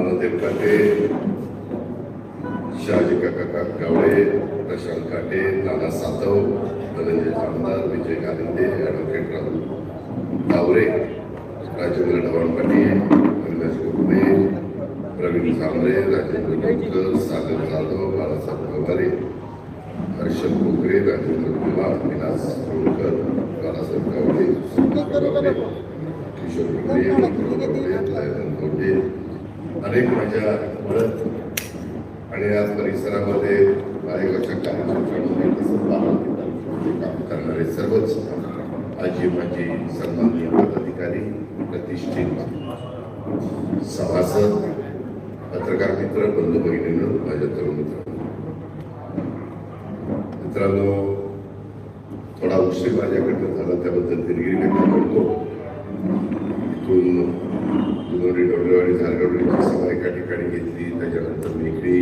नामदेव काटे, शहाजी काका गावडे, प्रशांत काटे, नाना सातव, धनंजय जामदार, विजय गालिंदे, ॲडव्होकेट राहुल गावरे, राजेंद्र ढवणपाटी, अविनाश गोखले, प्रवीण सांबरे, राजेंद्र डोंकर, सागर जाधव, बाळासाहेब गवारे, हर्षद कोकरे, राजेंद्र कुमार, विलास होळकर, बाळासाहेब गावडे, किशोर गुंडे, लयन गोंडे, अनेक माझ्या ओळख आणि या परिसरामध्ये आयोगाच्या कार्यक्रमांमध्ये काम करणारे सर्वच आजी माजी सन्माननीय पदाधिकारी, प्रतिष्ठित सभासद, पत्रकार मित्र, बंधू भगिनींनो, माझ्या तरुण मित्रांनो, थोडा उशीर माझ्याकडनं झाला त्याबद्दल दिलगिरी व्यक्त करतो. इथून जुनोरी डोंगरेवाडी झारगडची सभा एका ठिकाणी घेतली, त्याच्यानंतर मेकडी,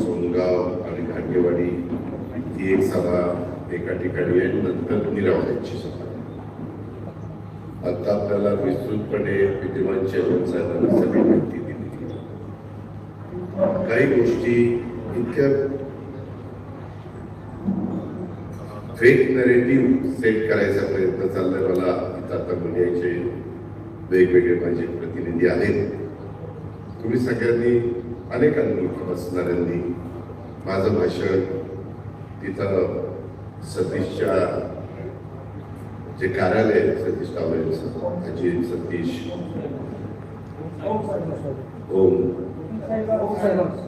सोनगाव आणि घाटगेवाडी ती एक सभा एका ठिकाणी आहे, नंतर निरावड्याची सभा. आता आपल्याला विस्तृतपणे विद्यमान चेअरमन साहेबांनी सगळी माहिती दिली. काही गोष्टी इतक्या फेक नरेटिव्ह सेट करायचा प्रयत्न चाललाय. मला इथं आता मीडियाचे वेगवेगळे माझे प्रतिनिधी आहेत. तुम्ही सगळ्यांनी अनेकांनी बसणाऱ्यांनी माझं भाषण तिथं सतीशच्या जे कार्यालय सतीश कावळेंचं, अजित सतीश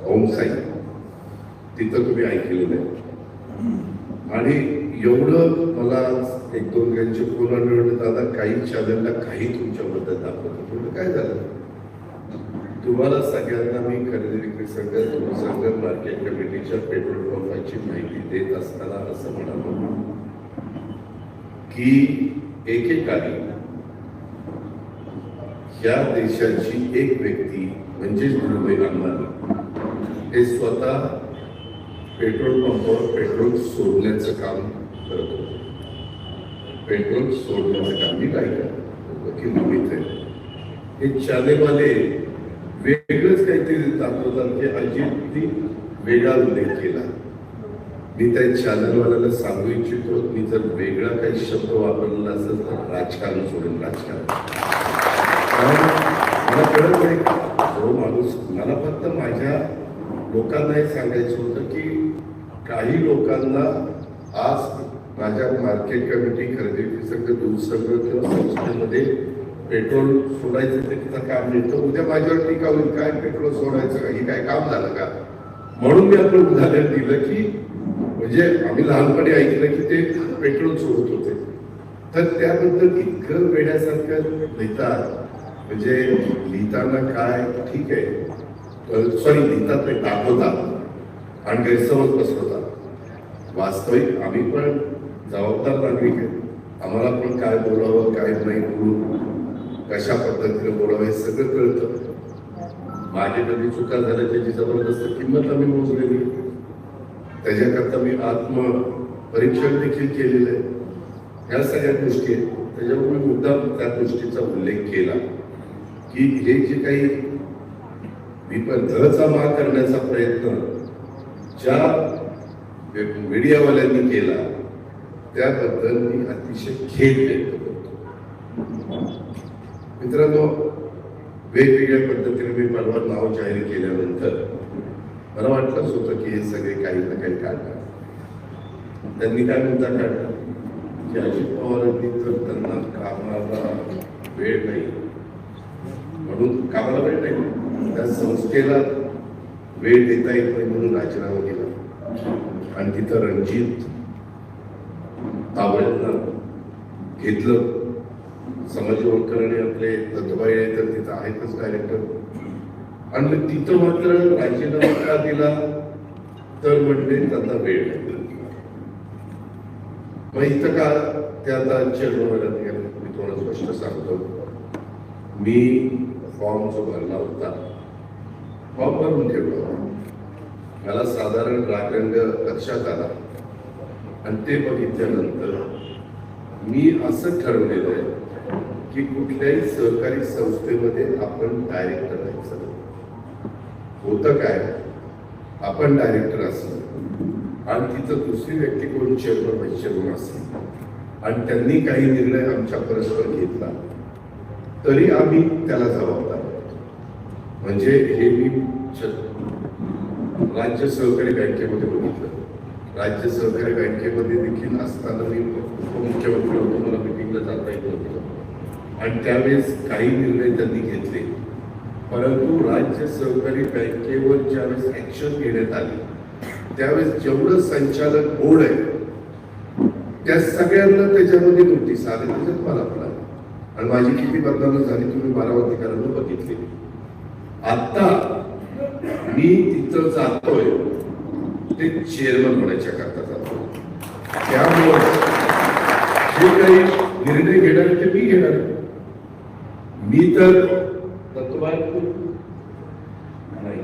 ओम साई, तिथं तुम्ही ऐकलेलं आहे. आणि एवढं मला एक दोन त्यांचे फोन आले, दादा काही चॅनलला काही तुमच्याबद्दल दाखवतो. तुम्ही काय झालं? तुम्हाला सगळ्यांना मी खरेदी विक्री संघ, तुम्ही संघ, मार्केट कमिटीच्या पेट्रोल पंपाची माहिती देत असताना असं म्हणालो की एकेकाळी या देशाची एक व्यक्ती म्हणजेच धीरूभाई अंबानी हे स्वतः पेट्रोल पंपावर पेट्रोल सोडण्याचं काम करत होते. पेट्रोल सोडण्याचं काम मी काय करतो की निमित्त आहे. हे चॅनेलवाले वेगळंच काहीतरी दाखवतात की अजितनी वेगळा उल्लेख केला. मी त्या चॅनलवाल्याला सांगू इच्छितो, मी जर वेगळा काही शब्द वापरला असेल तर राजकारण सोडून राजकारण. मला कळत नाही जो माणूस, मला फक्त माझ्या लोकांना हे सांगायचं होतं की काही लोकांना आज माझ्या मार्केट कमिटी, खरेदी विक्री संघ, दूध संघ किंवा संस्थेमध्ये पेट्रोल सोडायचं त्याचं काम मिळतं. उद्या माझ्यावर टीका होईल, काय पेट्रोल सोडायचं का, हे काय काम झालं का? म्हणून मी आपलं उदाहरण दिलं की म्हणजे आम्ही लहानपणी ऐकलं की ते पेट्रोल सोडत होते, तर त्याबद्दल इतकं वेड्यासारखं लिहितात. म्हणजे लिहिताना काय ठीक आहे, सॉरी लिहितात नाही, दाखवतात आणि गैरसमज पसरवतात. वास्तविक आम्ही पण जबाबदार नागरिक आहे. आम्हाला पण काय बोलावं, काय नाही बोलू, कशा पद्धतीने बोलावं हे सगळं कळतं. माझी कधी चुका झाल्या त्याची जबरदस्त किंमत आम्ही मोजलेली, त्याच्याकरता मी आत्मपरीक्षण देखील केलेलं आहे. ह्या सगळ्या गोष्टी आहेत. त्याच्यामुळे मी मुद्दाम त्या गोष्टीचा उल्लेख केला की हे जे काही विपरीतचा मार करण्याचा प्रयत्न ज्या मीडियावाल्यांनी केला त्याबद्दल मी अतिशय खेद व्यक्त करतो. मित्रांनो, वेगवेगळ्या पद्धतीने मी परवा नाव जाहीर केल्यानंतर मला वाटलंच होतं की हे सगळे काही ना काही काढणार. त्यांनी काय मुद्दा काढला की अजित पवारांनी तर त्यांना कामाला वेळ नाही म्हणून, कामाला वेळ नाही, त्या संस्थेला वेळ देता येत नाही म्हणून राजीनामा केला. आणि तिथं रणजित तावळेंना घेतलं. समाज वळकरणे आपले दत्तबाई आहे तर तिथं आहेतच डायरेक्टर. आणि तिथं मात्र राजीनामा का दिला तर म्हणजे त्यांना वेळ नाही. मग इथं का त्या आता चेअरमन गेलं. मी थोडं स्पष्ट सांगतो, मी फॉर्म जो भरला होता, फॉर्म भरून ठेवला. मला साधारण रागरंग लक्षात आला आणि ते बघितल्यानंतर मी असं ठरवलेलं आहे की कुठल्याही सहकारी संस्थेमध्ये आपण डायरेक्टर राहायचं. होतं काय, आपण डायरेक्टर असलो आणि तिथं दुसरी व्यक्ती कोण चेअरमन व्हाईस चेअरमन असली आणि त्यांनी काही निर्णय आमच्या परस्पर घेतला तरी आम्ही त्याला जबाबदार. म्हणजे हे मी राज्य सहकारी बँकेमध्ये बघितलं. राज्य सहकारी बँकेमध्ये देखील असताना मी उपमुख्यमंत्री होतो, मला मिटिंगला जाता येत नव्हतं आणि त्यावेळेस काही निर्णय त्यांनी घेतले. परंतु राज्य सहकारी बँकेवर ज्यावेळेस ऍक्शन घेण्यात आली त्यावेळेस जेवढं संचालक बोर्ड आहे त्या सगळ्यांना त्याच्यामध्ये नोटीस आले, त्याच्यात मला पण आली आणि माझी किती बदनामी झाली तुम्ही बारामतीकरांना बघितले. आता मी तिथं जातोय ते चेअरमन होण्याच्या करता जातो. त्यामुळे जे काही निर्णय घेणार ते मी घेणार. मी तर दत्तोबाद नाही,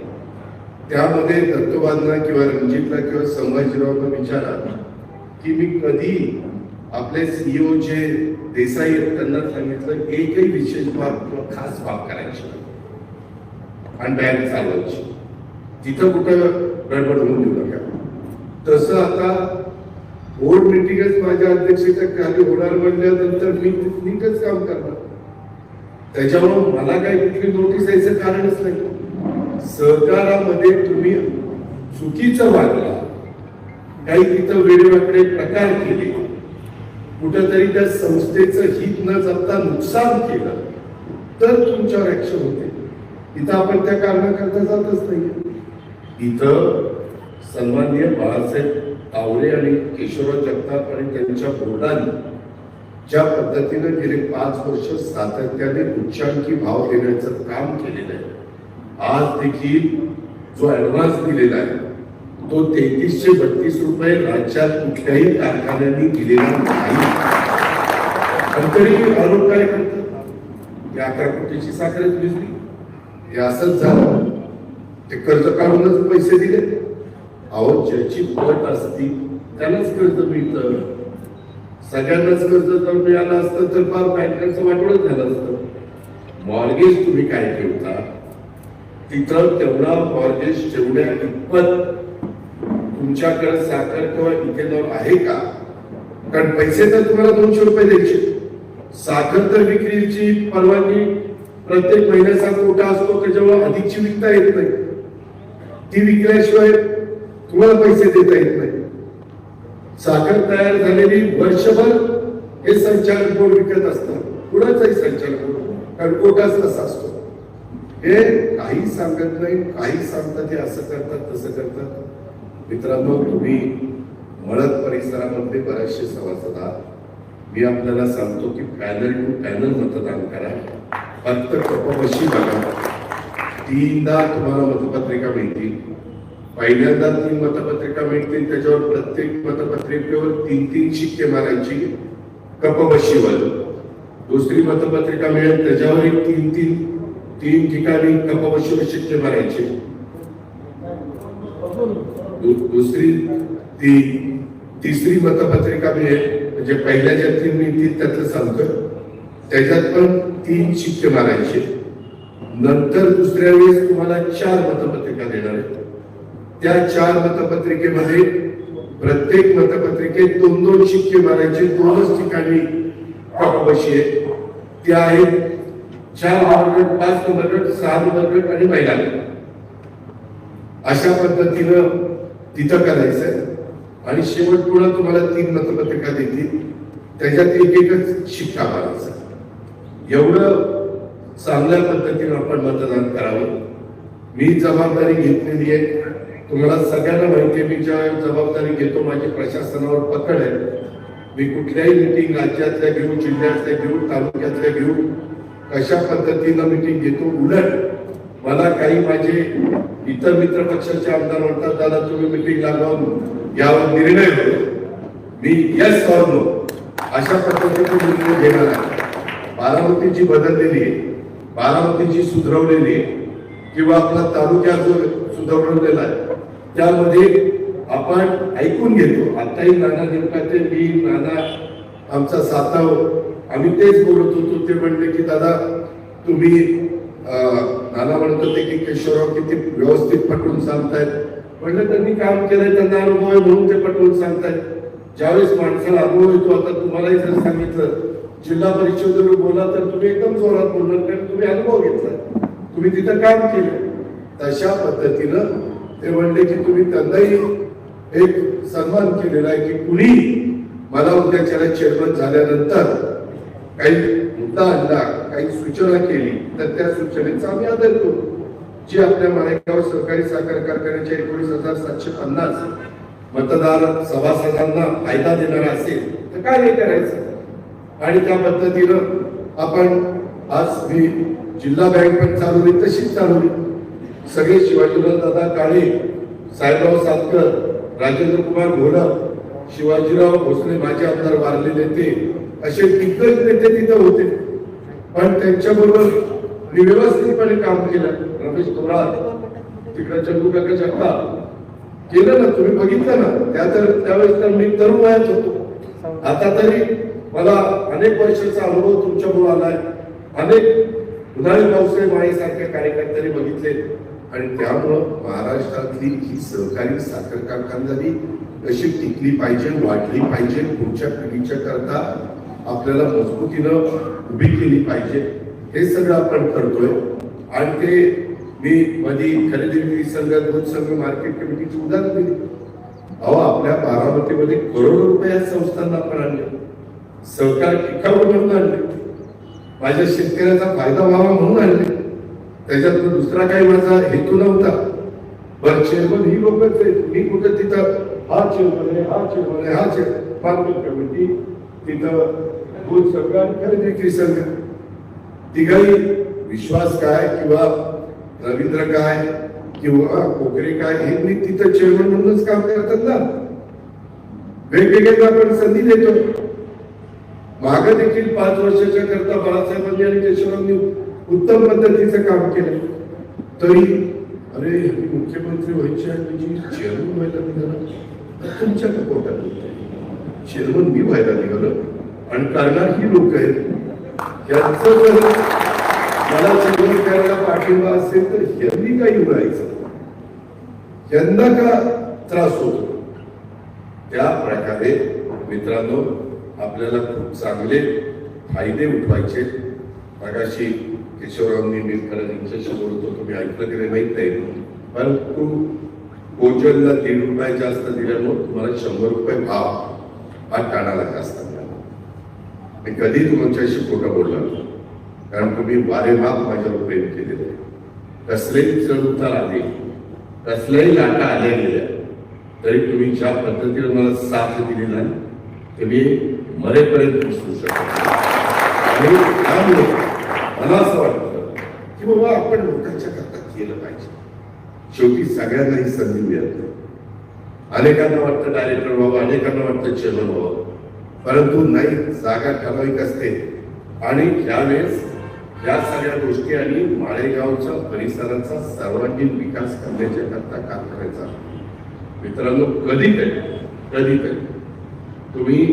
त्यामध्ये दत्तोबादना किंवा रणजितला किंवा संभाजीरावला विचारा की मी कधी आपले सीईओ जे देसाई आहेत त्यांना सांगितलं एकही विशेष बाब किंवा खास बाब करायची आणि बँक चालवायची, तिथं कुठं गडबड होऊन देऊ नका. तसं आता बोर्ड मिटिंगच माझ्या अध्यक्षतेच्या खाली होणार म्हणल्यानंतर मी नीटच काम करणार. त्याच्यामुळे मला काही कुठली नोटीस द्यायचं कारणच नाही. सहकारामध्ये तुम्ही चुकीचं वागला, काही तिथं वेगवेगळे प्रकार केले, कुठंतरी त्या संस्थेचं हित न जपता नुकसान केलं तर तुमच्यावर ऍक्शन होते. इथं आपण त्या कारणाकरता जातच नाही. इथं सन्माननीय बाळासाहेब तावडे आणि केशवराव जगताप आणि त्यांच्या बोर्डाने ज्या पद्धतीने गेले 5 वर्ष सातत्याने उच्चांकी भाव देण्याचं काम केलेलं आहे, आज देखील जो ऍडव्हान्स दिलेला आहे तो 3332 रुपये राज्यात कुठल्याही कारखान्यांनी दिलेला नाही. तरी आरोप काय करतात, या 11 कोटीची साखरच भिजली, हे असंच झालं, ते कर्ज काढूनच पैसे दिले. अहो ज्याची पट असती त्यालाच कर्ज मिळतं. सगळ्यांनाच कर्ज जर मिळालं असतं तर फार बँकांचं वाटोळच झालं असतं. मॉर्गेज तुम्ही काय ठेवता तिथं तेवढा मॉर्गेज ठेवण्या इतपत तुमच्याकडे साखर किंवा इथेनॉल आहे का? कारण पैसे तर तुम्हाला 200 रुपये द्यायचे, साखर तर विक्रीची परवानगी प्रत्येक महिन्याचा कोटा असतो, त्याच्यामुळे अधिकची विकता येत नाही. ती विकल्याशिवाय तुम्हाला पैसे देता येत नाही. साखर तयार झालेली वर्षभर हे संचालक बोर्ड विकत असतात, कुणाचाही संचालक बोर्ड, कारण कोटाच तसा असतो. हे काही सांगत नाही, काही सांगतात, हे असं करतात तसं करतात. मित्रांनो, तुम्ही मळद परिसरामध्ये बरेचसे सभासद आहात. मी आपल्याला सांगतो की पॅनल टू पॅनल मतदान करा. फक्त कपबशी बघा, 3दा तुम्हाला मतपत्रिका मिळतील. पहिल्यांदा 3 मतपत्रिका मिळतील, त्याच्यावर प्रत्येक मतपत्रिकेवर 3-3 शिक्के मारायची कपबशीवर. दुसरी मतपत्रिका मिळेल त्याच्यावर 3 ठिकाणी कपबशीवर शिक्के मारायचे. तिसरी मतपत्रिका मिळेल म्हणजे पहिल्या ज्या 3 मिळतील त्यातलं सांगतो, त्याच्यात पण 3 शिक्के मारायचे. नंतर दुसऱ्या वेळेस तुम्हाला 4 मतपत्रिका देणार आहे. त्या 4 मतपत्रिकेमध्ये प्रत्येक मतपत्रिकेत 2-2 शिक्के मारायचे. 2च ठिकाणी कपबशी आहे, त्या आहेत 4 नंबर गट, 5 नंबर गट, 6 नंबर गट आणि महिला गट. अशा पद्धतीनं तिथं करायचंय आणि शेवट पुन्हा तुम्हाला 3 मतपत्रिका देतील, त्याच्यात एकच शिक्का मारायचा. एवढं चांगल्या पद्धतीनं आपण मतदान करावं. मी जबाबदारी घेतलेली आहे, तुम्हाला सगळ्यांना माहिती आहे. मी ज्या जबाबदारी घेतो माझी प्रशासनावर पकड आहे. मी कुठल्याही मिटिंग राज्यातल्या घेऊ, जिल्ह्यातल्या घेऊ, तालुक्यातल्या घेऊ, कशा पद्धतीनं मिटिंग घेतो. उलट मला काही माझे इतर मित्र पक्षाचे आमदार म्हणतात, दादा तुम्ही मिटिंग लावून यावर निर्णय होतो. मी यस और नो अशा पद्धतीने निर्णय घेणार आहे. बारामतीची बदललेली आहे, बारामतीची सुधरवलेली आहे किंवा आपला तालुक्या जो सुधारलेला आहे त्यामध्ये आपण ऐकून घेतो. आताही नाना नेमकाचे मी नाना आमचा साताव आम्ही तेच बोलत होतो. ते म्हणले की दादा तुम्ही नाना म्हणतो ते की केशवराव किती व्यवस्थित पटवून सांगतायत. म्हणलं त्यांनी काम केलंय, त्यांना अनुभव आहे म्हणून ते पटवून सांगतायत. ज्यावेळेस माणसाला अनुभव येतो, आता तुम्हालाही जर सांगितलं जिल्हा परिषदेवर बोला तर तुम्ही एकदम जोरात बोलणार, कारण तुम्ही अनुभव घेतला, तुम्ही तिथं काम केलं. तशा पद्धतीनं ते म्हणले की तुम्ही त्यांनाही एक सन्मान केलेला आहे की कुणी मला उद्याच्याला चेअरमन झाल्यानंतर काही मुद्दा आणला, काही सूचना केली तर त्या सूचनेचा आम्ही आदर करू. जी आपल्या माळेगाव सहकारी साखर कारखान्याच्या 19,750 मतदार सभासदांना फायदा देणारा असेल तर काय नाही करायचं. आणि त्या पद्धतीनं आपण आज मी जिल्हा बँक पण चालवली, तशीच चालवली. सगळे शिवाजीराव दादा काळे, साहेबराव सातकर, राजेंद्र कुमार घोलप, शिवाजीराव भोसले माझे आमदार वारले नेते, असे दिग्गज नेते तिथं होते. पण त्यांच्याबरोबर मी व्यवस्थितपणे काम केलं. रमेश थोरात, तिकडे चंदू काका जगताप केलं ना, तुम्ही बघितलं ना. त्यावेळेस तर मी तरुण वयात होतो. आता तरी मला अनेक वर्षाचा अनुभव तुमच्यामुळे आलाय. अनेक उन्हाळी पावसाळी माळेसारख्या कार्यकर्त्यांनी बघितले आणि त्यामुळं महाराष्ट्रातली ही सहकारी साखर कारखानदारी कशी टिकली पाहिजे, वाढली पाहिजे, पुढच्या पिढीच्या करता आपल्याला मजबूतीनं उभी केली पाहिजे, हे सगळं आपण करतोय. आणि ते मी मधी खरेदी विक्री संघ, दूध संघ, मार्केट कमिटीची उदाहरण दिली. अहो, आपल्या बारामतीमध्ये करोडो रुपये संस्थांना आपण आणले, सहकार टिकाऊ म्हणून आणले, माझ्या शेतकऱ्याचा फायदा व्हावा म्हणून आणले. त्याच्यात दुसरा काही माझा हेतू नव्हता. बरं, चेअरमन ही लोकच आहेत. मी कुठं तिथं हा चेअरमन आहे, हा चेअरमन आहे, हा चेअरमन, मार्केट कमिटी, तिथं दूध संघ आणि खरेदी विक्री संघ, तिघाही विश्वास काय किंवा रवींद्र काय किंवा कोकरे काय, हे मी तिथं चेअरमन म्हणूनच काम करतात ना. वेगवेगळ्या आपण संधी देतो. मागे देखील 5 वर्षाच्या करता बाळासाहेबांनी आणि केशवरावांनी उत्तम पद्धतीचं काम केलं. तरी अरे मुख्यमंत्री व्हायच्या चेअरमन व्हायला निघालं, तुमच्या पोटात चेअरमन मी व्हायला निघालं. आणि करणार ही लोक आहेत. यांचं जर मला चेअरमन करायला पाठिंबा असेल तर यांनी काही उडायचं, यांना का त्रास होतो. त्या प्रकारे मित्रांनो, आपल्याला खूप चांगले फायदे उठवायचे. मगाशी केशवरावांनी मी खरं यांच्याशी बोलतो, तुम्ही ऐकलं की नाही माहित नाही, परंतु कोजलला 3 रुपये जास्त दिल्यामुळे तुम्हाला 100 रुपये भाव हा टाणाला जास्त मिळाला. मी कधी तुमच्याशी खोटं बोललो नाही, कारण तुम्ही वारेमाप माझ्यावर प्रेम केलेले. कसलेही चढ उतार आले, कसल्याही लाटा आल्या गेल्या, तरी तुम्ही ज्या पद्धतीने मला साथ दिली नाही ते मी मरेपर्यंत विसरू शकतो. आणि त्यामुळे मला असं वाटतं की बाबा आपण लोकांच्या करता केलं पाहिजे. शेवटी सगळ्यांना ही संधी मिळत नाही. अनेकांना वाटतं डायरेक्टर व्हावं, अनेकांना वाटतं चेअरमन व्हावं, परंतु नाही, जागा ठराविक असते. आणि त्यावेळेस या सगळ्या गोष्टी आणि माळेगावच्या परिसराचा सर्वांगीण विकास करण्याच्या करता काम करायचा. मित्रांनो, कधीतरी तुम्ही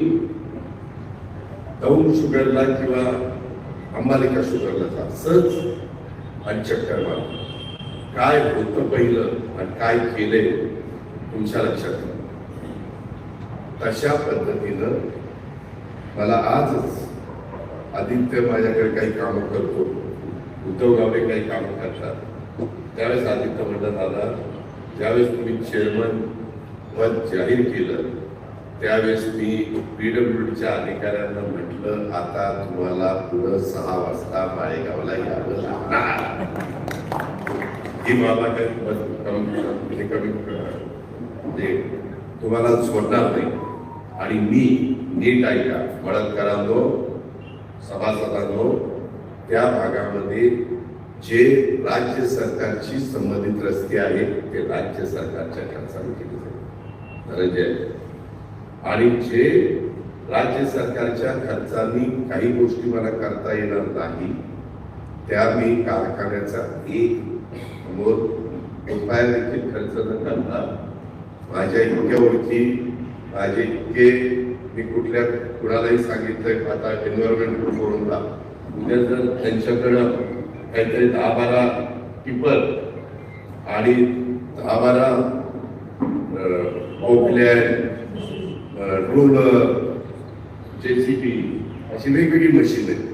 दौंड शुगरला किंवा अंबालिका शुगरला जा, सहज आणि चक्कर मारा. काय होतं पहिलं आणि काय केलंय तुमच्या लक्षात येईल. तशा पद्धतीनं मला आजच आदित्य माझ्याकडे काही कामं करतो, उद्धव गावे काही कामं करतात. त्यावेळेस आदित्य म्हणतात, दादा ज्यावेळेस तुम्ही चेअरमन पद जाहीर केलं त्यावेळेस मी PWDच्या अधिकाऱ्यांना म्हटलं, आता तुम्हाला पुढं 6 वाजता माळेगावला यावं लागणार. ही मला काही कमी तुम्हाला सोडणार नाही. आणि मी नीट ऐका मळदकरांनो, सभासदांनो, त्या भागामध्ये जे राज्य सरकारची संबंधित रस्ते आहेत ते राज्य सरकारच्या खर्चाने केले जाईल. आणि जे राज्य सरकारच्या खर्चाने काही गोष्टी मला करता येणार नाही त्या मी कारखान्याचा एक रुपया देखील खर्च न करता माझ्या इतक्या ओळखी, माझे इतके, मी कुठल्या कुणालाही सांगितलंय आता एन्व्हायरमेंट फोरमला, उद्या जर त्यांच्याकडं काहीतरी 10-12 टिपर आणि 10-12 रोलर, JCB अशी वेगवेगळी मशीन आहे.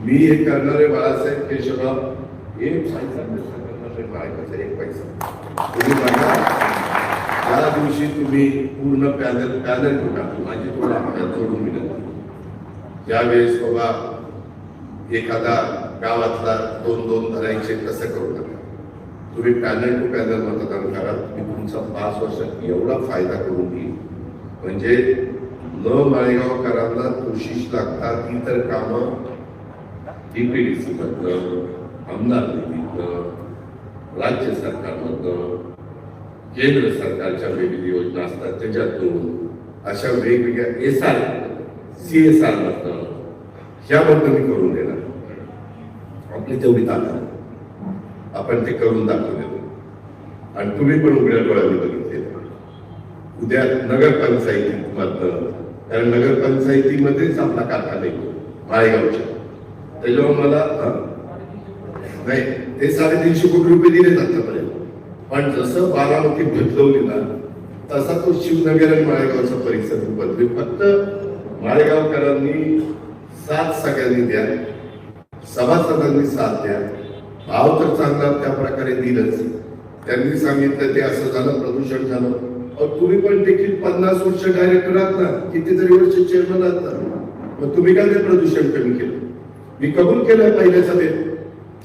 मी हे करणारे बाळासाहेब केशवराव एक पैसा बायकाचा एक पैसा. तुम्ही बघा, त्या दिवशी तुम्ही पूर्ण पॅनल टाका. माझी थोडा हात जोडून विनंती, ज्यावेळेस बाबा एखादा गावातला 2-2 धरायचे तसं करू नका. तुम्ही पॅनल टू पॅनल मतदान करा. मी तुमचा 5 वर्षात एवढा फायदा करून देईन म्हणजे न माळेगावकरांना कोशिश लागतात इतर कामं DPDC मधनं, आमदार निधीतनं, राज्य सरकारमधनं, केंद्र सरकारच्या वेगवेगळ्या योजना असतात त्याच्यातून, अशा वेगवेगळ्या SR CSR मधनं ह्यामधनं मी करून देणार. आपली तेवढी ताकद आपण ते करून दाखवलेलं आणि तुम्ही पण उघड्या डोळ्यांनी बघितले. उद्या नगरपंचायतीमधनं, कारण नगरपंचायतीमध्येच आपला कारखाना येतो माळेगावच्या, त्याच्यावर मला नाही ते 350 कोटी रुपये दिले आतापर्यंत. पण जसं बारामती बदलवली ना तसा तो शिवनगर आणि माळेगावचा परिसर बदलू. फक्त माळेगावकरांनी साथ सगळ्यांनी द्या, सभासदांनी साथ द्या. भाव तर चांगला त्या प्रकारे दिलंच. त्यांनी सांगितलं ते असं झालं, प्रदूषण झालं. तुम्ही पण देखील 50 वर्ष डायरेक्टर आहात ना, कितीतरी वर्ष चेअरमन आहात ना, मग तुम्ही काय ते प्रदूषण कमी केलं? मी कबूल केलंय पहिल्या सभेत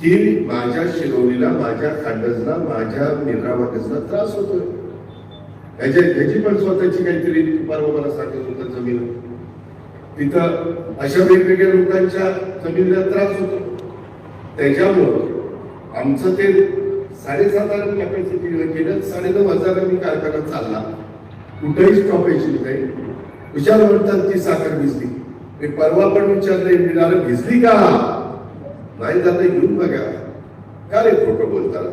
की माझ्या शिरोलीला, माझ्या खांडजला, माझ्या नेत्रावाटेचा त्रास होतोय. ह्याची पण स्वतःची काहीतरी परवा मला सांगत होतं जमीन, तिथं अशा वेगवेगळ्या लोकांच्या जमिनीला त्रास होतो. त्याच्यामुळं आमचं ते 7,500 कॅपॅसिटी केलं, 9,500 कारखाना चालला, कुठेही स्टॉपेज नाही. विचार म्हणतात की साखर भिजली. मी परवा पण विचारलं, भिजली का? नाही जाता येऊन बघा. का रे खोटं बोलतात,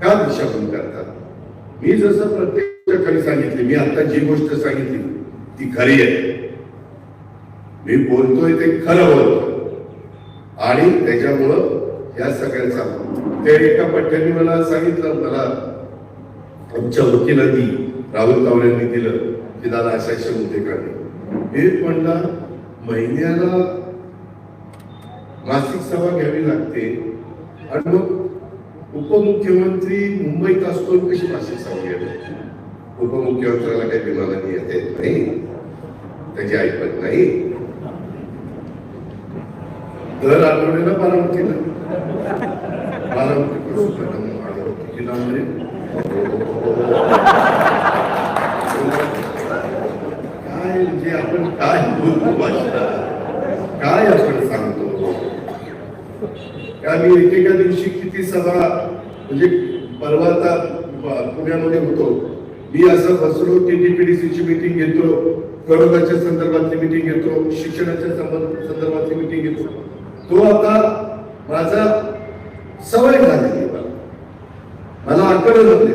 का दिशाभूल करतात? मी जसं प्रत्येक ठिकाणी सांगितले, मी आता जी गोष्ट सांगितली ती खरी आहे. मी बोलतोय ते खरं बोलतोय आणि त्याच्यामुळं या सगळ्यांचा ते एका पठ्याने मला सांगितलं, मला आमच्या वकिलांनी राहुल तावरेंनी दिलं की दादा अशा मुद्दे काढले. एक म्हणला महिन्याला मासिक सभा घ्यावी लागते आणि मग उपमुख्यमंत्री मुंबईत असतो, कशी मासिक सभा घ्यावी? उपमुख्यमंत्र्याला काही विमानाने येते नाही, त्याची ऐकत नाही. दर आठवड्याला बारामतीला काय म्हणजे आपण काय बोलतो, भाषा काय आपण सांगतो का? मी एकेका दिवशी किती सभा, म्हणजे परवा आता पुण्यामध्ये होतो मी, असं बसलो की DPDCची मीटिंग घेतो, कोरोनाच्या संदर्भातली मीटिंग घेतो, शिक्षणाच्या संदर्भातली मीटिंग घेतो. तो आता माझा सवय झालेली, मला आकलन होते,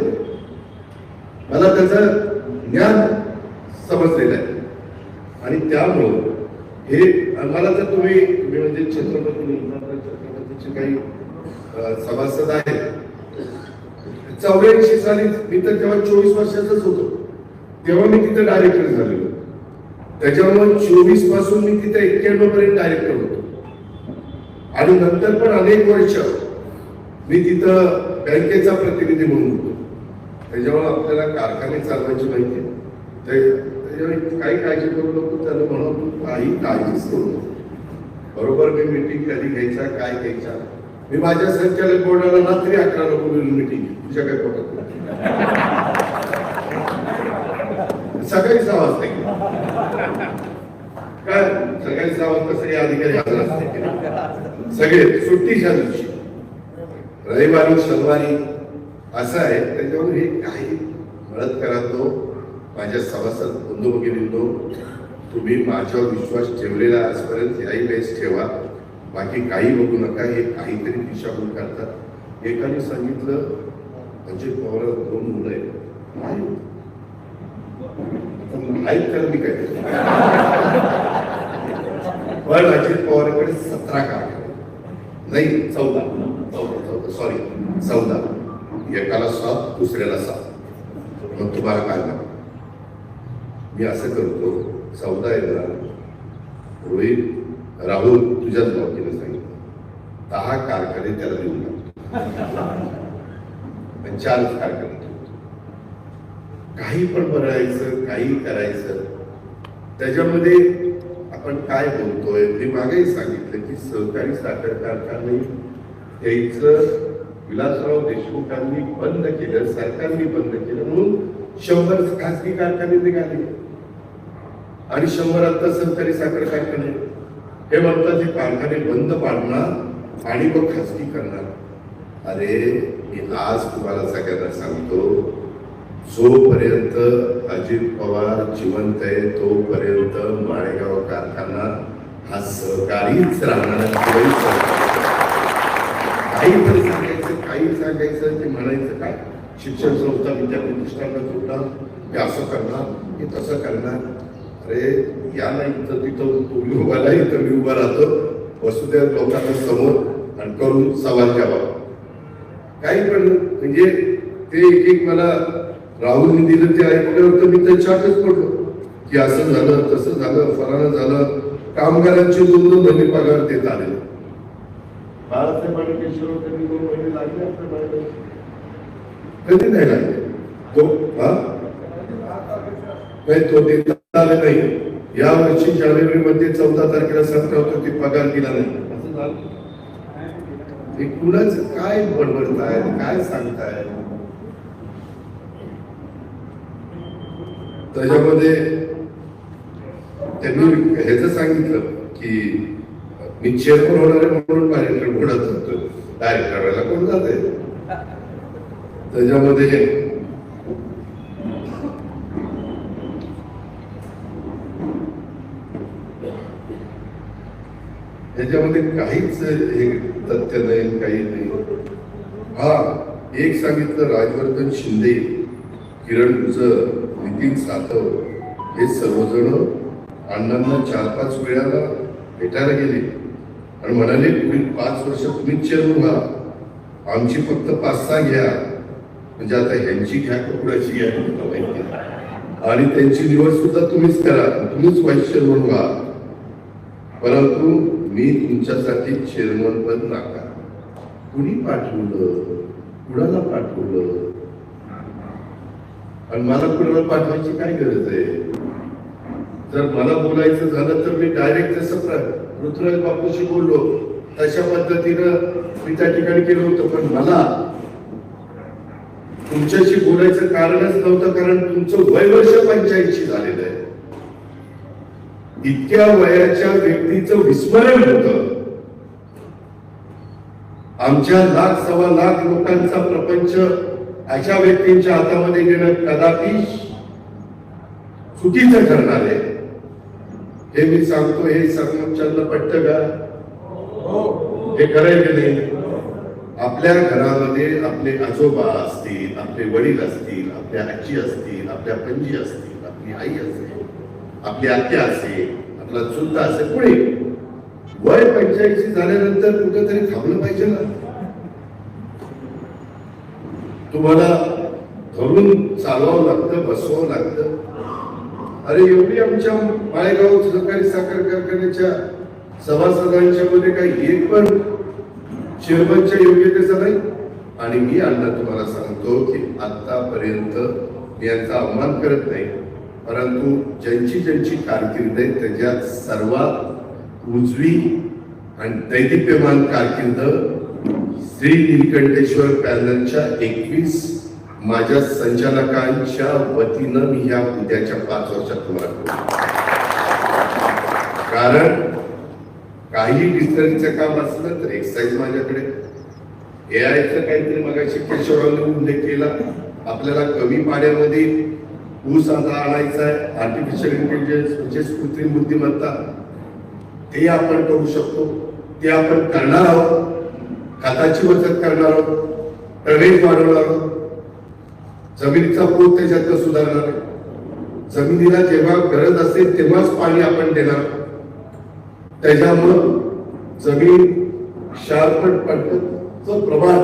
मला त्याचं ज्ञान समजलेलं आहे. आणि त्यामुळं हे मला तर तुम्ही म्हणजे छत्रपतीचे काही सभासद आहेत. 84 साली मी तर तेव्हा 24 वर्षाचाच होतो, तेव्हा मी तिथे डायरेक्टर झालेलो. त्याच्यामुळे 24 पासून मी तिथे 91 पर्यंत डायरेक्टर होतो आणि नंतर पण अनेक वर्ष मी तिथं बँकेचा प्रतिनिधी म्हणून होतो. त्याच्यामुळे आपल्याला कारखाने चालवायची माहिती आहे. त्याच्यामुळे काही काळजी करू नको, त्याला म्हणून तू काही काळजीच करू नको. बरोबर मी मीटिंग कधी घ्यायचा, काय घ्यायचा, मी माझ्या संचालक बोर्डाला रात्री 11 ला बोलून मीटिंग तुझ्या काय पोटात सकाळी 6 वाजता काय, सकाळी 6 वाजता सगळे अधिकारी हजर असते, सगळे सुट्टीच्या दिवशी, रविवारी शनिवारी असं आहे. त्याच्यामुळे हे काही मदत करा. तो माझ्या सभासद बंधू भगिनींनो, तुम्ही माझ्यावर विश्वास ठेवलेला आजपर्यंत याही वेळेस ठेवा, बाकी काही बघू नका. हे काहीतरी दिशाभूल करतात. एकाने सांगितलं अजित पवार 2 मुलं आहेत, तर मी काय पण अजित पवारकडे 17 कारखाने नाही, 14 सॉरी 14, एकाला 7 दुसऱ्याला 7. मग तुम्हाला काय लागतं? मी असं करतो 14 आहे ना रोहित राहुल तुझ्याच बाबतीने सांगितलं 10 कारखाने त्याला देऊन टाकतो 4 कारखाने काही पण बनायचं काही करायचं. त्याच्यामध्ये आपण काय बोलतोय मी मागेही सांगितलं की सहकारी साखर कारखाने यायचं विलासराव देशमुखांनी बंद केलं, सरकारने बंद केलं म्हणून 100 खासगी कारखाने निघाले आणि 100 आता सहकारी साखर कारखाने. हे म्हणतात हे कारखाने बंद पाडणार आणि मग खासगी करणार. अरे मी आज तुम्हाला सगळ्यांना सांगतो जोपर्यंत अजित पवार जिवंत आहे तोपर्यंत माळेगाव कारखाना हा सहकारीच राहणार. काही सांगायचं ते म्हणायचं काय शिक्षण संस्था विद्याप्रतिष्ठानला जोडणार हे असं करणार हे तसं करणार. अरे या नाही तर तिथं तुम्ही उभा नाही तर मी उभा राहतो वसुदेव लोकांना समोर आणि करून सवाल घ्यावा. काही पण म्हणजे ते एक मला राहुलने दिलं ते ऐकल्यावर तर मी त्याच्यातच पडलो की असं झालं तसं झालं फलानं झालं. कामगारांचे 2-2 महिने पगार देत आले. बाळासाहेब आंबेडकर त्यांनी 2 महिने लागले आपल्या कधी नाही लागले तो तो देत आले नाही. या वर्षी जानेवारीमध्ये 14 तारखेला सांगता होतो की पगार दिला नाही. असं झालं. हे कुणाच काय बडबडताय काय सांगताय. त्याच्यामध्ये त्यांनी ह्याच सांगितलं की मी चेअरमन होणार आहे म्हणून डायरेक्टर बोर्डात जातो. डायरेक्टरला कोण जाते. त्याच्यामध्ये त्याच्यामध्ये काहीच हे तथ्य नाही काही नाही. हा एक सांगितलं राजवर्धन शिंदे किरण गुजर नितीन सातव हे सर्वजण अण्णांना 4-5 वेळाला भेटायला गेले आणि म्हणाले पुढील 5 वर्ष तुम्हीच चेअरमन व्हा आमची फक्त 5-6 घ्या. म्हणजे आता ह्यांची घ्या कुणाची घ्या आणि त्यांची निवड सुद्धा तुम्हीच करा तुम्हीच व्हाईस चेअरमन व्हा. परंतु मी तुमच्यासाठी चेअरमन पण नका. कुणी पाठवलं कुणाला पाठवलं आणि मला कुणाला पाठवायची काय गरज आहे. जर मला बोलायचं झालं तर मी डायरेक्ट जसं पृथ्वीराज बापूशी बोललो तशा पद्धतीनं मी त्या ठिकाणी केलं होतं. पण मला तुमच्याशी बोलायचं कारणच नव्हतं कारण तुमचं वय वर्ष 85 झालेलं आहे. इतक्या वयाच्या व्यक्तीचं विस्मरण होतं. आमच्या 1-1.25 लाख लोकांचा प्रपंच अशा व्यक्तींच्या हातामध्ये देणं कदापि चुकीचं ठरणार आहे. हे मी सांगतो हे सर्वोच्चांना पटतं का? हे करायचं नाही. आपल्या घरामध्ये आपले आजोबा असतील आपले वडील असतील आपल्या आजी असतील आपल्या पणजी असतील आपली आई असेल आपली आत्या असेल आपला चुलता असेल पुढे वय 85 झाल्यानंतर कुठेतरी थांबलं पाहिजे ना. तुम्हाला धरून चालवावं लागतं बसवावं लागतं. अरे एवढी आमच्या माळेगाव सहकारी साखर कारखान्याच्या सभासदांच्या मध्ये काही एक पण चेअरमनच्या योग्यतेचा नाही. आणि मी अण्णा तुम्हाला सांगतो की आतापर्यंत मी यांचा अवमान करत नाही परंतु ज्यांची कारकीर्द आहे त्याच्यात सर्वात उजवी आणि दैदिप्यमान कारकीर्द श्री नीलकंठेश्वर पॅनलच्या 21 माझ्या संचालकांच्या वतीनं मी ह्या उद्याच्या 5 वर्षात तुम्हाला कारण काही डिस्टरीचं काम असलं तर एक्साइज माझ्याकडे एआयचं काहीतरी मगाशी केशवरावने उल्लेख केला. आपल्याला कमी पाण्यामध्ये ऊस आता आणायचा आहे. आर्टिफिशियल इंटेलिजन्स म्हणजे कृत्रिम बुद्धिमत्ता ते आपण करू शकतो. ते आपण करणार आहोत. खताची बचत करणार आहोत. टनेज वाढवणार आहोत. जमिनीचा पोत त्याच्यात सुधारणार आहे. जमिनीला जेव्हा गरज असेल तेव्हाच पाणी आपण देणार. त्याच्यामुळं जमीन शार्पट पडत प्रमाण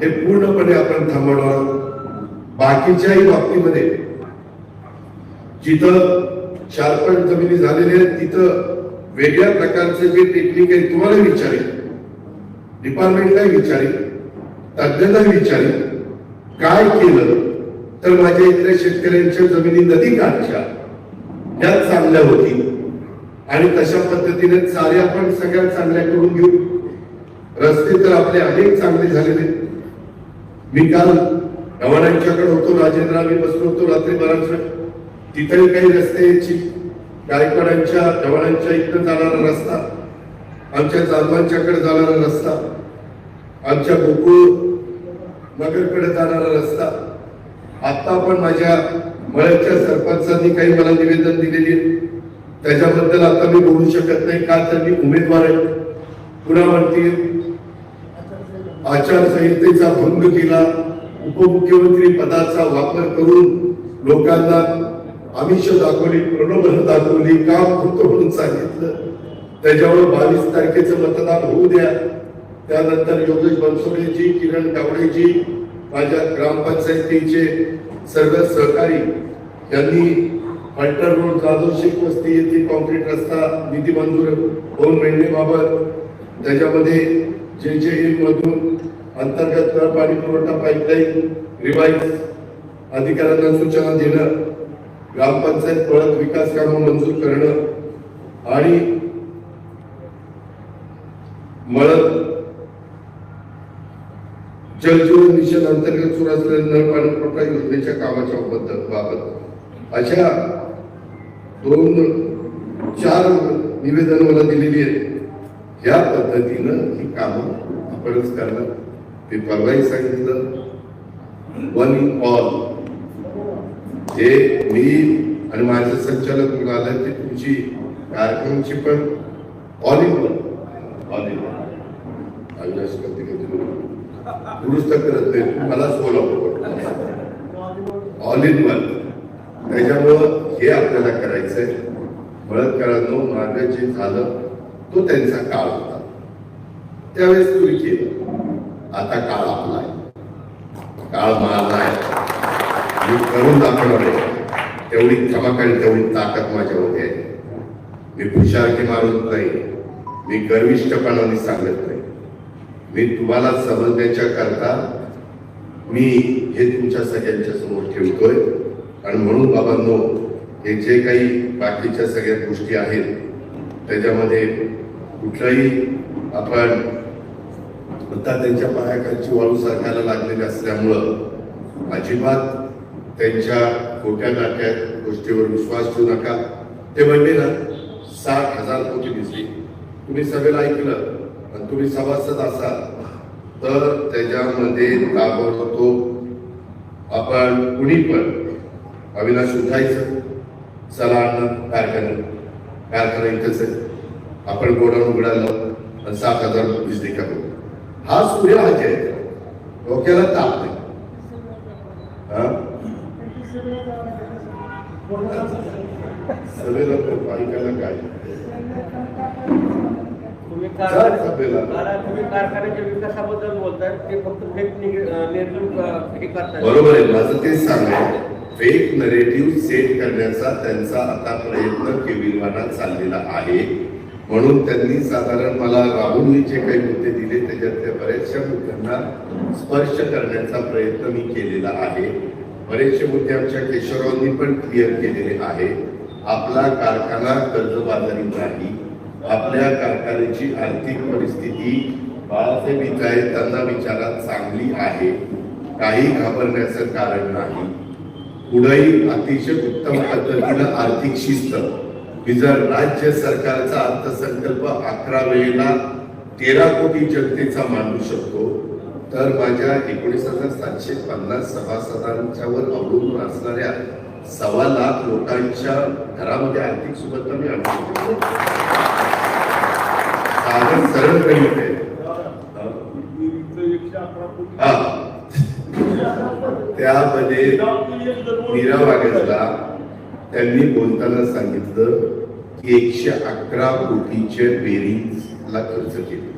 हे पूर्णपणे आपण थांबवणार आहोत. बाकीच्याही बाबतीमध्ये जिथं 4 जमिनी झालेल्या आहेत तिथं वेगळ्या प्रकारचे जे टेक्निक आहे तुम्हाला विचारेल, डिपार्टमेंटलाही विचारेल, तज्ञांनाही विचारेल. काय केलं तर माझ्या इथल्या शेतकऱ्यांच्या जमिनी नदी काठच्या या चांगल्या होती आणि तशा पद्धतीने चारे आपण सगळ्या चांगल्या करून घेऊ. रस्ते तर आपले अनेक चांगले झालेले. मी काल गव्हाण्यांच्याकडे होतो, राजेंद्र आम्ही बसलो होतो रात्री बराच वेळ. तिथेही काही रस्त्याची गायकवाडांच्या गव्हाण्यांच्या इकडे जाणारा रस्ता, आमच्या जाधवांच्याकडे जाणारा रस्ता, आमच्या गोकुळ नगरकडे जाणारा रस्ता. आता पण माझ्या मळ्याच्या सरपंचांनी काही मला निवेदन दिलेली त्याच्याबद्दल आता मी बोलू शकत नाही का त्यांनी उमेदवार आहेत. पुन्हा म्हणतील आचारसंहितेचा भंग केला, उपमुख्यमंत्री पदाचा वापर करून लोकांना आमिष दाखवली, प्रलोभन दाखवली, काम होतं म्हणून सांगितलं. त्याच्यावर 22 तारखेचं मतदान होऊ द्या. त्यानंतर योगेश बनसोडेजी, किरण गावडेजी, माझ्या ग्रामपंचायतीचे सर्व सहकारी यांनी अल्टर रोड जाधव शेख वस्ती येथे कॉन्क्रीट रस्ता निधी मंजूर 2 महिन्याबाबत, त्याच्यामध्ये JJM मधून अंतर्गत पाणी पुरवठा पाईपलाईन रिवाईज अधिकाऱ्यांना सूचना देणं, ग्रामपंचायत परत विकास कामं मंजूर करणं आणि मळद जलजीवन मिशन अंतर्गत सुरू असलेल्या नळ पाणी पुरवठा योजनेच्या कामाच्या बाबत अशा 2-4 निवेदन मला दिलेली आहेत. या पद्धतीनं ही कामं आपणच करणार. ते परवाही सांगितलं, वन इन ऑल. जे मी आणि माझे संचालक म्हणाले ते तुमची कार्यक्रमची पण all in one, all in one Avinash करते दुरुस्त करत नाही, मलाच बोलावं ऑल इन वन. त्याच्यामुळं हे आपल्याला करायचंय. मळदकरांनो, मागे जे झालं तो त्यांचा काळ होता, त्यावेळेस तुम्ही केलं. आता काळ आपला आहे, काळ माझा आहे. मी करून दाखवणार आहे. तेवढी धमक आणि तेवढी ताकद माझ्यामध्ये आहे. मी हुशारकी मारत नाही, मी गर्विष्ठपणाने सांगत नाही. मी तुम्हाला समजण्याच्या करता मी हे तुमच्या सगळ्यांच्या समोर ठेवतोय. आणि म्हणून बाबांनो, हे जे काही बाकीच्या सगळ्या गोष्टी आहेत त्याच्यामध्ये कुठलाही आपण आता त्यांच्या पायाखालची वाळू सरकारला लागलेली असल्यामुळं अजिबात त्यांच्या खोट्या नाट्या गोष्टीवर विश्वास ठेवू नका. ते म्हणले ना 60,000 कोटी दिसली. तुम्ही सगळं ऐकलं आणि तुम्ही सभासद असाल तर त्याच्यामध्ये ताबडतोब आपण कुणी पण अविनाश उठायचं, चला अन्न कारखाना इथंच आहे, आपण गोडाऊन उघडायला 7,000 बिजली करू. हा सूर्य हाच आहे, डोक्याला ताप नाही. सभेला ऐकायला काय तुम्ही कारखान्याच्या विकासाबद्दल बोलताय, ते फक्त फेक हे करताय. बरोबर आहे, माझं तेच सांगायचं. फेक नरेटिव्ह सेट करण्याचा त्यांचा आता प्रयत्न केविलवाना चाललेला आहे. म्हणून त्यांनी साधारण मला राहुलनी जे काही मुद्दे दिले त्याच्यातल्या बऱ्याचशा मुद्द्यांना स्पर्श करण्याचा प्रयत्न मी केलेला आहे. बरेचसे मुद्दे आमच्या केशवरावांनी पण क्लिअर केलेले आहे. आपला कारखाना कर्जबाजारी नाही. आपल्या कारखान्याची आर्थिक परिस्थिती बाळासाहेब विचार त्यांना विचारात चांगली आहे. काही घाबरण्याचं कारण नाही. पुढेही अतिशय उत्तम पद्धतीनं आर्थिक शिस्त. जर राज्य सरकारचा अर्थसंकल्प 11 वेळेला 13 कोटी जनतेचा मांडू शकतो तर माझ्या 19,750 सभासदांच्या वर अवलंबून असणाऱ्या 1.25 लाख लोकांच्या घरामध्ये आर्थिक सुबत्ता मी आणू शकतो. साधन सरळ गणित आहे. त्यामध्ये मीरा वाघेला त्यांनी बोलताना सांगितलं की 111 कोटीच्या बेरीजला खर्च केला.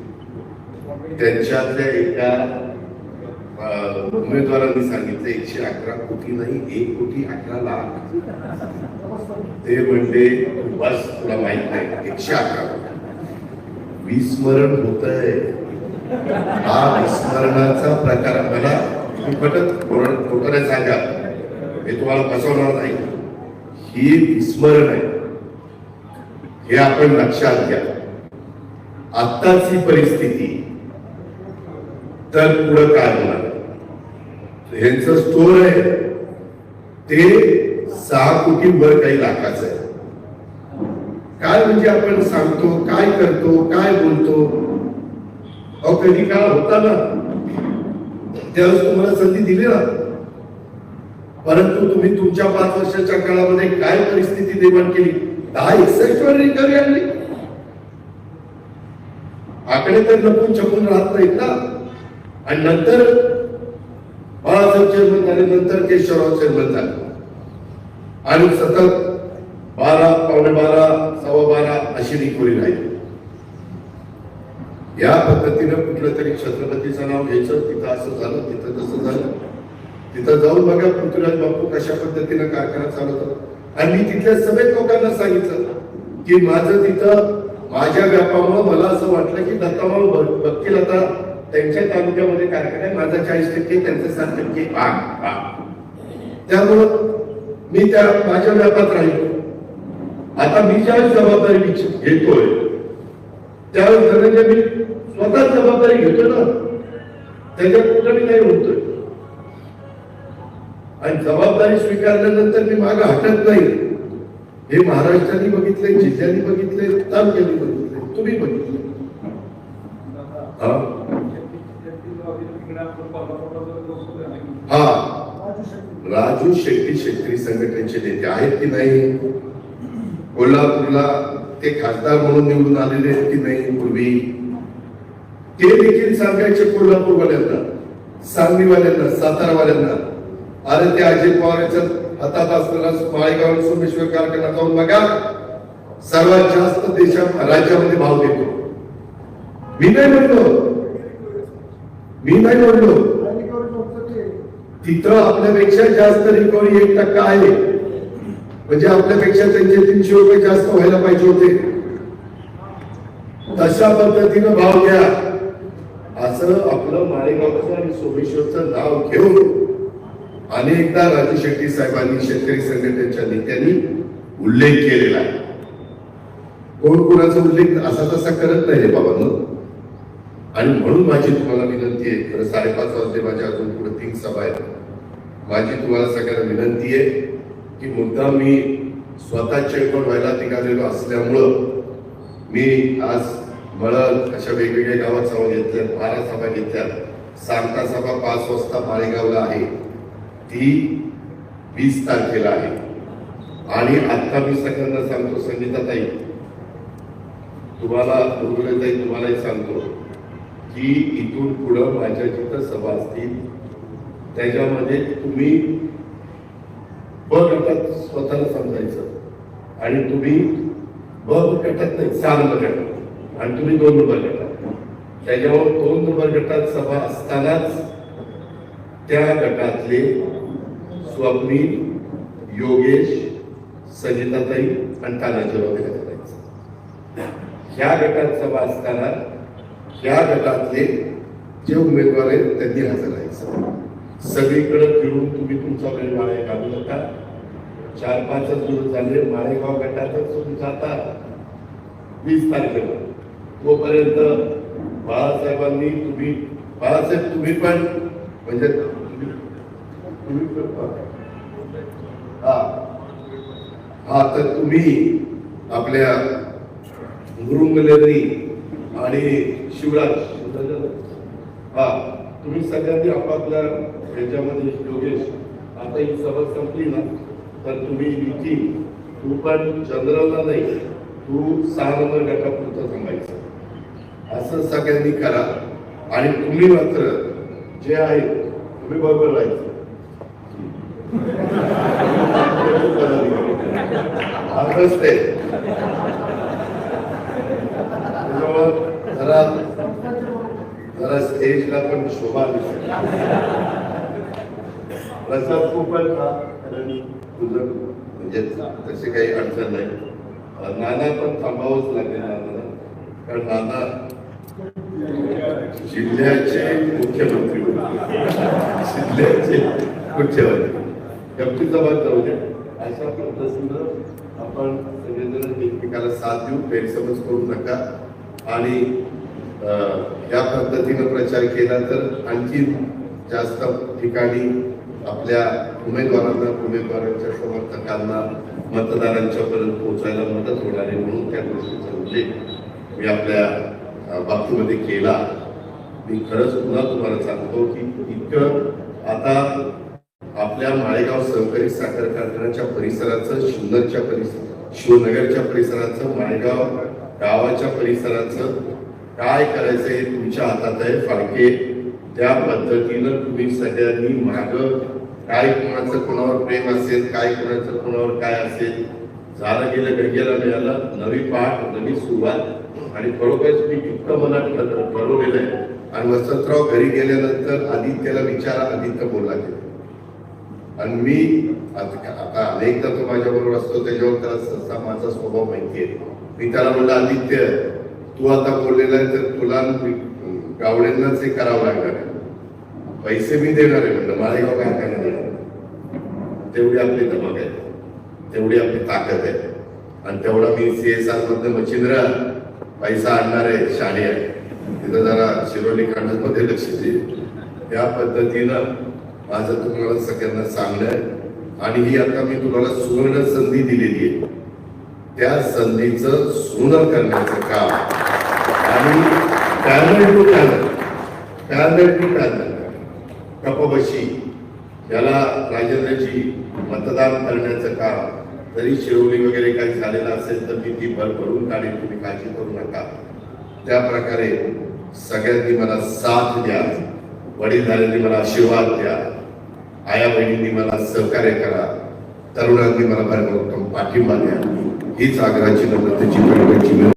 त्यांच्यातल्या एका उमेदवारांनी सांगितलं 111 कोटी नाही 1,11,00,000 ते म्हणजे बस तुला माहित नाही 111 विस्मरण होत आहे. हा विस्मरणाचा प्रकार मला खोटं नाही सांगा, हे तुम्हाला फसवणार नाही. ही विस्मरण आहे हे आपण लक्षात घ्या. आत्ताच ही परिस्थिती तर पुढं काय होणार. यांचं स्टोर आहे ते 6 कोटी वर काही लाखाचं आहे. काय म्हणजे आपण सांगतो काय करतो काय बोलतो. अहो कधी काळ होता ना त्यावेळेस तुम्हाला संधी दिली ना, परंतु तुम्ही तुमच्या 5 वर्षाच्या काळामध्ये काय परिस्थिती निर्माण केली. 10-61 वर रिकव्हरी आणली. आकडे तर लपून छपून राहत नाहीत ना. आणि नंतर बाळासाहेब चेअरमन झाले, नंतर केशवराव चेअरमन झाले आणि सतत 12, पावणे 12, 12:15 अशी रिकव्हरी राहील. या पद्धतीनं कुठलं तरी छत्रपतीचं नाव घ्यायचं, तिथं असं झालं तिथं तसं झालं. तिथं जाऊन बघा पृथ्वीराज बापू कशा पद्धतीनं कारखाना चालवतात. आणि मी तिथल्या सगळ्या लोकांना सांगितलं की माझं तिथं माझ्या व्यापामुळे मला असं वाटलं की दत्ताभाऊ बघतील आता त्यांच्या तालुक्यामध्ये कारखाना आहे, माझा 40% त्यांचा 60% भाग. त्यामुळं मी त्या माझ्या व्यापात राहिलो. आता मी ज्या जबाबदारी घेतोय त्यावेळेस धनंजय मी स्वतः जबाबदारी घेतोय ना, त्याच्यात कुठं मी नाही म्हणतोय. आणि जबाबदारी स्वीकारल्यानंतर मी मागे हटत नाही. हे महाराष्ट्राने बघितले, जिल्ह्यांनी बघितले, तालुक्यांनी बघितले, तुम्ही बघितले. हा राजू शेट्टी शेतकरी संघटनेचे नेते आहेत की नाही. कोल्हापूरला ते खासदार म्हणून निवडून आलेले आहेत की नाही पूर्वी. ते देखील सांगायचे कोल्हापूरवाल्यांना, सांगलीवाल्यांना, सातारावाल्यांना, अरे ते अजित पवारांच्या हातात असलेला माळेगाव सोमेश्वर कारखाना जाऊन बघा, सर्वात जास्त राज्यामध्ये भाव देतो. मी नाही म्हणलो तिथं आपल्यापेक्षा जास्त रिकव्हरी 1% आहे. म्हणजे आपल्यापेक्षा त्यांचे 300 रुपये जास्त व्हायला पाहिजे होते. तशा पद्धतीनं भाव घ्या असं आपलं माळेगावचं आणि सोमेश्वरचं नाव घेऊन अनेकदा राजू शेट्टी साहेबांनी शेतकरी संघटनेच्या नेत्यांनी उल्लेख केलेला आहे. कोण कोणाचा उल्लेख असा तसा करत नाही रे बाबांनो. आणि म्हणून माझी तुम्हाला विनंती आहे, खरं 5:30 वाजले माझ्या अजून पुढे 3 सभा आहेत. माझी तुम्हाला सगळ्यांना विनंती आहे की मुद्दा मी स्वतः चेअरमन व्हायला निघालेलो असल्यामुळं मी आज मला अशा वेगवेगळ्या गावात सभा घेतल्या, 12 सभा घेतल्या. सांगता सभा 5 वाजता माळेगावला आहे, ती 20 तारखेला आहे. आणि आता मी सगळ्यांना सांगतो, संगीताताई तुम्हाला, दुर्गुलेताई तुम्हालाही सांगतो की इथून पुढं माझ्या जिथं सभा असतील त्याच्यामध्ये तुम्ही ब गटात स्वतःला समजायचं आणि तुम्ही ब गटात नाही 6 नंबर गटात आणि तुम्ही 2 नंबर गटात. त्याच्यावर 2 नंबर गटात सभा असतानाच त्या गटातले स्वप्नील, योगेश, संगीताताई आणि तानाजीराव करायचं. ह्या गटात सभा असताना ह्या गटातले जे उमेदवार आहेत त्यांनी हजर राहायचं. सगळीकडे फिरून तुम्ही तुमचा वेळ माळे घालू नका. 4-5 दिवस झाले माळेगाव गटातच तुम्ही जाता 20 तारखेला. तोपर्यंत बाळासाहेबांनी बाळासाहेब तुम्ही पण म्हणजे हा तर तुम्ही आपल्या गुरुंगलेनी आणि शिवराज तुम्ही सगळ्यांनी आपापल्या ह्याच्यामध्ये योगेश आता ही सभा संपली ना तर तुम्ही विकी तू पण जनरलला नाही, तू 6 नंबर गटापुरतं थांबायचं असं सगळ्यांनी करा. आणि तुम्ही मात्र जे आहे तुम्ही बरोबर राहायचं. जरा स्टेजला पण शोभा दिसते. प्रसाद कोकण तुझं म्हणजे तशी काही अडचण नाही. नाना पण थांबावंच लागेल नाना, कारण नाना जिल्ह्याचे मुख्यमंत्री जिल्ह्याचे मुख्यमंत्री गप्पीचा भाग जाऊ दे. अशा पद्धतीनं आपण सगळेजण एकमेकाला साथ देऊ, गैरसमज करू नका. आणि या पद्धतीनं प्रचार केला तर आणखी जास्त ठिकाणी आपल्या उमेदवारांच्या समर्थकांना मतदारांच्या पर्यंत पोहोचायला मदत होणार आहे. म्हणून त्या गोष्टीचा उल्लेख मी आपल्या बाबतीमध्ये केला. मी खरंच पुन्हा तुम्हाला सांगतो की इतकं आता आपल्या माळेगाव सहकारी साखर कारखान्याच्या परिसराचं, शिवनगरच्या परिसराचं, माळेगाव गावाच्या परिसराचं काय करायचं हे तुमच्या हातात आहे. फाळके त्या पद्धतीनं तुम्ही सगळ्यांनी मागं काय कोणाचं कोणावर प्रेम असेल, काय कोणाचं कोणावर काय असेल, झालं गेलं घडगेला मिळालं, नवी पाठ, नवी सुरुवात. आणि खरोखर मी इतकं मनात ठरवलेलं आहे. आणि वसंतराव घरी गेल्यानंतर आदित्यला विचारा, आदित्य बोलला गेला. आणि मी आता अनेकदा तो माझ्या बरोबर असतो, त्याच्यावर त्याला सहसा माझा स्वभाव माहिती आहे. मी त्याला म्हणलं, आदित्य तू आता बोललेला आहे तर तुला गावड्यांनाच हे करावं लागणार आहे. पैसे मी देणार आहे म्हणलं, माळेगाव कारखाना देणार. तेवढी आपली धमक आहे, तेवढी आपली ताकद आहे. आणि तेवढा मी CSR मधलं मच्छिंद्र पैसा आणणार आहे, शाणी आहे. तिथं जरा शिरोली खांडामध्ये लक्ष दे. त्या पद्धतीनं माझं तुम्हाला सगळ्यांना सांगणं आहे. आणि ही आता मी तुम्हाला सुवर्ण संधी दिलेली आहे, त्या संधीचं सोनं करण्याचं काम आणि कपबशी याला राजेंद्रजी मतदान करण्याचं काम. जरी शिरोली वगैरे काही झालेलं असेल तर मी ती भर भरून काढेल, तुम्ही काळजी करू नका. त्या प्रकारे सगळ्यांनी मला साथ द्या, वडीलधाऱ्यांनी मला आशीर्वाद द्या, आया बहिणींनी मला सहकार्य करा, तरुणांनी मला भरभक्कम पाठिंबा द्या. हीच आग्रहाची नम्रतेची